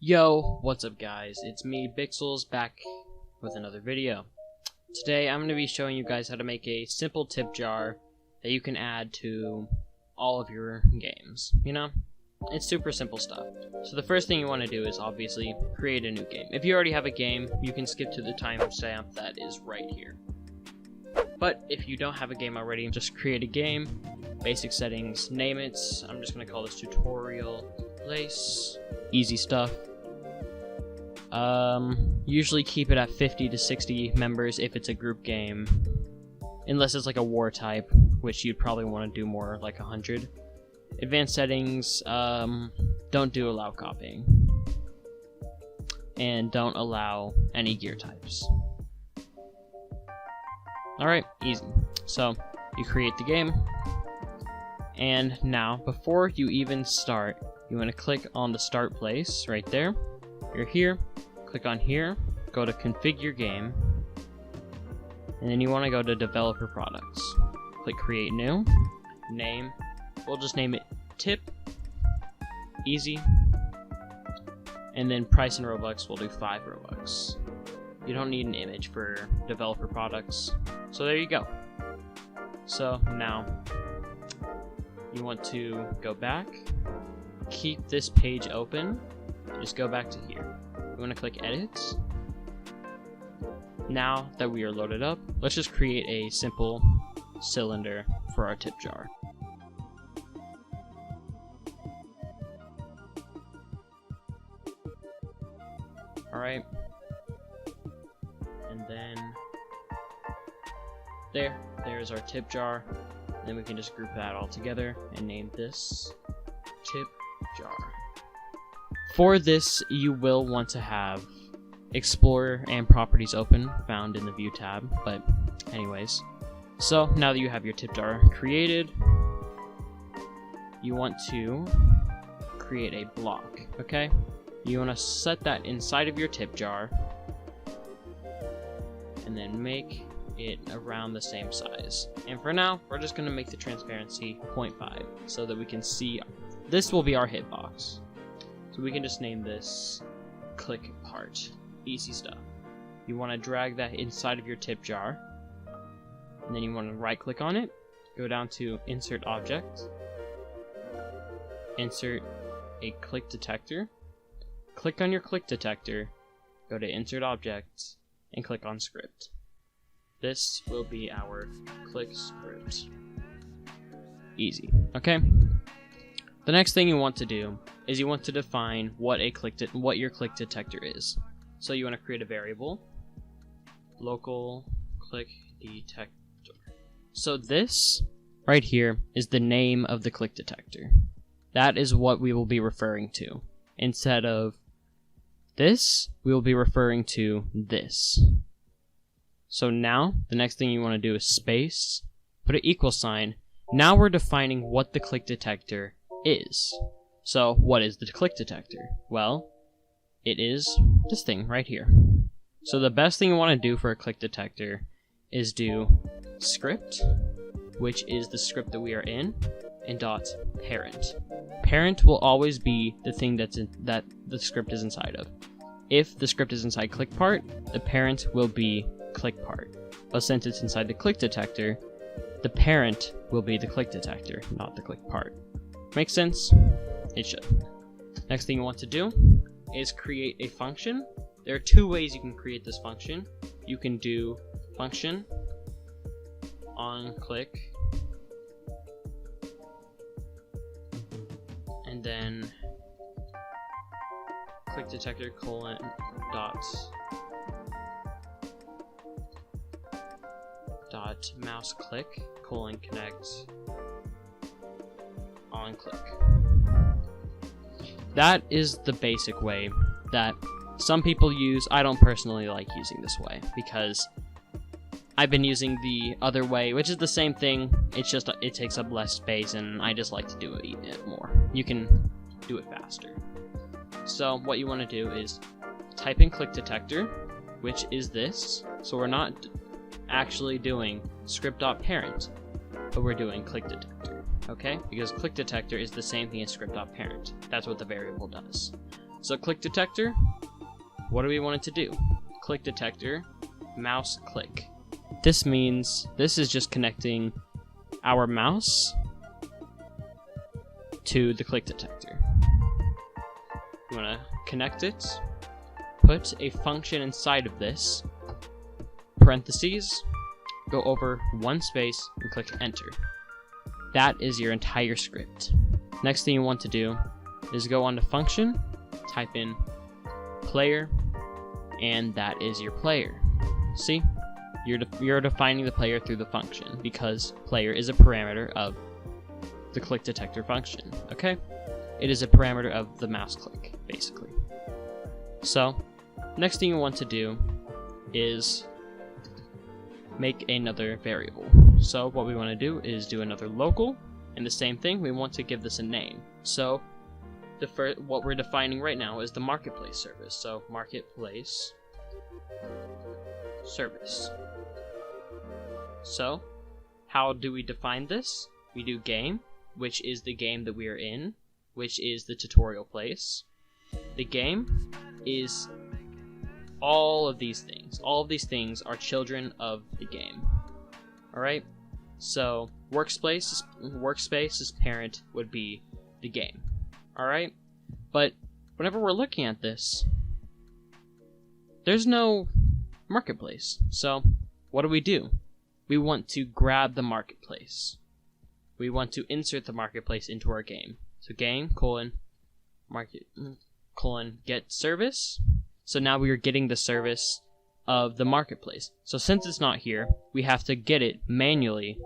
Yo, what's up guys? It's me, Bixels, back with another video. Today I'm going to be showing you guys how to make a simple tip jar that you can add to all of your games. You know, it's super simple stuff. So the first thing you want to do is obviously create a new game. If you already have a game, you can skip to the timestamp that is right here. But if you don't have a game already, just create a game, basic settings, name it. I'm just going to call this tutorial place, easy stuff. Usually keep it at 50 to 60 members if it's a group game, unless it's like a war type, which you'd probably want to do more like 100. Advanced settings, don't do allow copying, and don't allow any gear types. Alright, easy. So you create the game, and now before you even start, you want to click on the start place right there. You're here, click on here, go to configure game, and then you want to go to developer products. Click create new, name, we'll just name it tip, easy, and then price in Roblox, we'll do 5 Robux. You don't need an image for developer products, so there you go. So now you want to go back, keep this page open, just go back to here. You want to click edit. Now that we are loaded up, let's just create a simple cylinder for our tip jar. Alright, and then there's our tip jar. Then we can just group that all together and name this tip jar. For this, you will want to have Explorer and Properties open, found in the View tab, but anyways. So, now that you have your tip jar created, you want to create a block, okay? You want to set that inside of your tip jar, and then make it around the same size. And for now, we're just going to make the transparency 0.5, so that we can see. This will be our hitbox. So we can just name this click part. Easy stuff. You want to drag that inside of your tip jar, and then you want to right click on it, go down to insert object, insert a click detector, click on your click detector, go to insert object, and click on script. This will be our click script. Easy. Okay? The next thing you want to do is you want to define what your click detector is. So you want to create a variable, local click detector. So this right here is the name of the click detector. That is what we will be referring to. Instead of this, we will be referring to this. So now the next thing you want to do is space, put an equal sign. Now we're defining what the click detector is. So what is the click detector? Well, it is this thing right here. So the best thing you want to do for a click detector is do script, which is the script that we are in, and dot parent. Parent will always be the thing that the script is inside of. If the script is inside click part, the parent will be click part. But since it's inside the click detector, the parent will be the click detector, not the click part. Make sense? It should. Next thing you want to do is create a function. There are 2 ways you can create this function. You can do function on click, and then click detector colon dot mouse click colon connect on click. That is the basic way that some people use. I don't personally like using this way because I've been using the other way, which is the same thing. It's just it takes up less space, and I just like to do it more. You can do it faster. So what you want to do is type in click detector, which is this. So we're not actually doing script.parent, but we're doing click detector. Okay, because click detector is the same thing as script.parent. That's what the variable does. So click detector, what do we want it to do? Click detector, mouse click. This means this is just connecting our mouse to the click detector. You want to connect it, put a function inside of this, parentheses, go over one space and click enter. That is your entire script. Next thing you want to do is go on to function, type in player, and that is your player. See? You're defining the player through the function because player is a parameter of the click detector function, okay? It is a parameter of the mouse click, basically. So, next thing you want to do is make another variable. So what we want to do is do another local, and the same thing, we want to give this a name. So what we're defining right now is the marketplace service. So marketplace service. So how do we define this? We do game, which is the game that we are in, which is the tutorial place. The game is all of these things. All of these things are children of the game. Alright? So workspace as parent would be the game. Alright? But whenever we're looking at this, there's no marketplace. So what do? We want to grab the marketplace. We want to insert the marketplace into our game. So game, market, get service. So now we are getting the service of the marketplace. So since it's not here, we have to get it manually,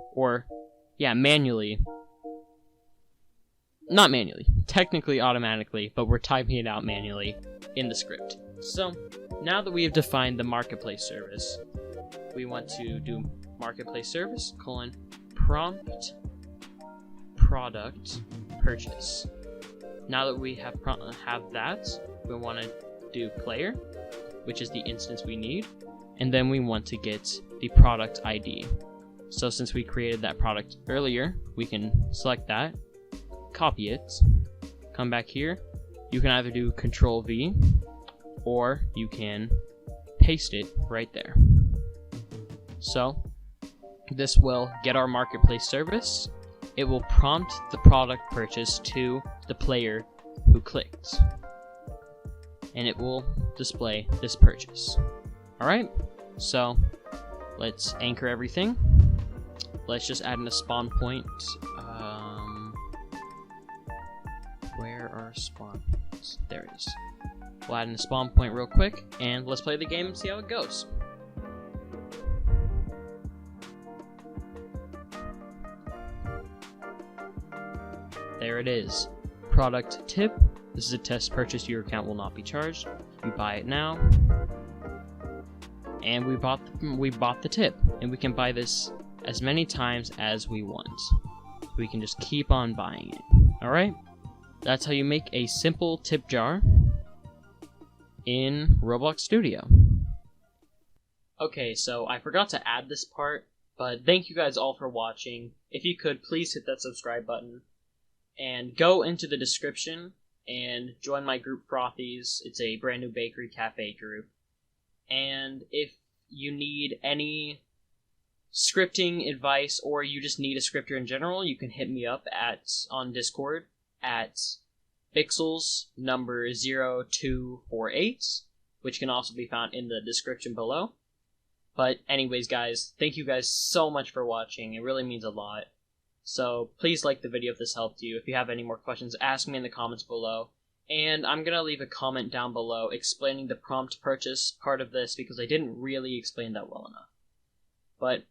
not manually, technically automatically, but we're typing it out manually in the script. So now that we have defined the marketplace service, we want to do marketplace service, prompt product purchase. Now that we have that, we want to do player, which is the instance we need, and then we want to get the product ID. So since we created that product earlier, we can select that, copy it, come back here. You can either do Control V, or you can paste it right there. So this will get our marketplace service. It will prompt the product purchase to the player who clicked, and it will display this purchase. Alright, so let's anchor everything. Let's just add in a spawn point. Where are spawn points? There it is. We'll add in a spawn point real quick, and let's play the game and see how it goes. There it is. Product tip. This is a test purchase. Your account will not be charged. You buy it now. And we bought the tip. And we can buy this as many times as we want. We can just keep on buying it. Alright? That's how you make a simple tip jar in Roblox Studio. Okay, so I forgot to add this part, but thank you guys all for watching. If you could, please hit that subscribe button. And go into the description and join my group Frothies. It's a brand new bakery cafe group. And if you need any scripting advice, or you just need a scripter in general, you can hit me up on Discord at Bixels number 0248, which can also be found in the description below. But anyways, guys, thank you guys so much for watching. It really means a lot. So please like the video if this helped you. If you have any more questions, ask me in the comments below. And I'm going to leave a comment down below explaining the prompt purchase part of this, because I didn't really explain that well enough. But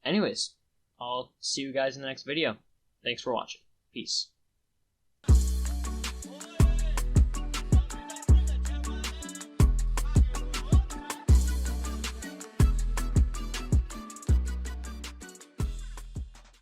anyways, I'll see you guys in the next video. Thanks for watching. Peace.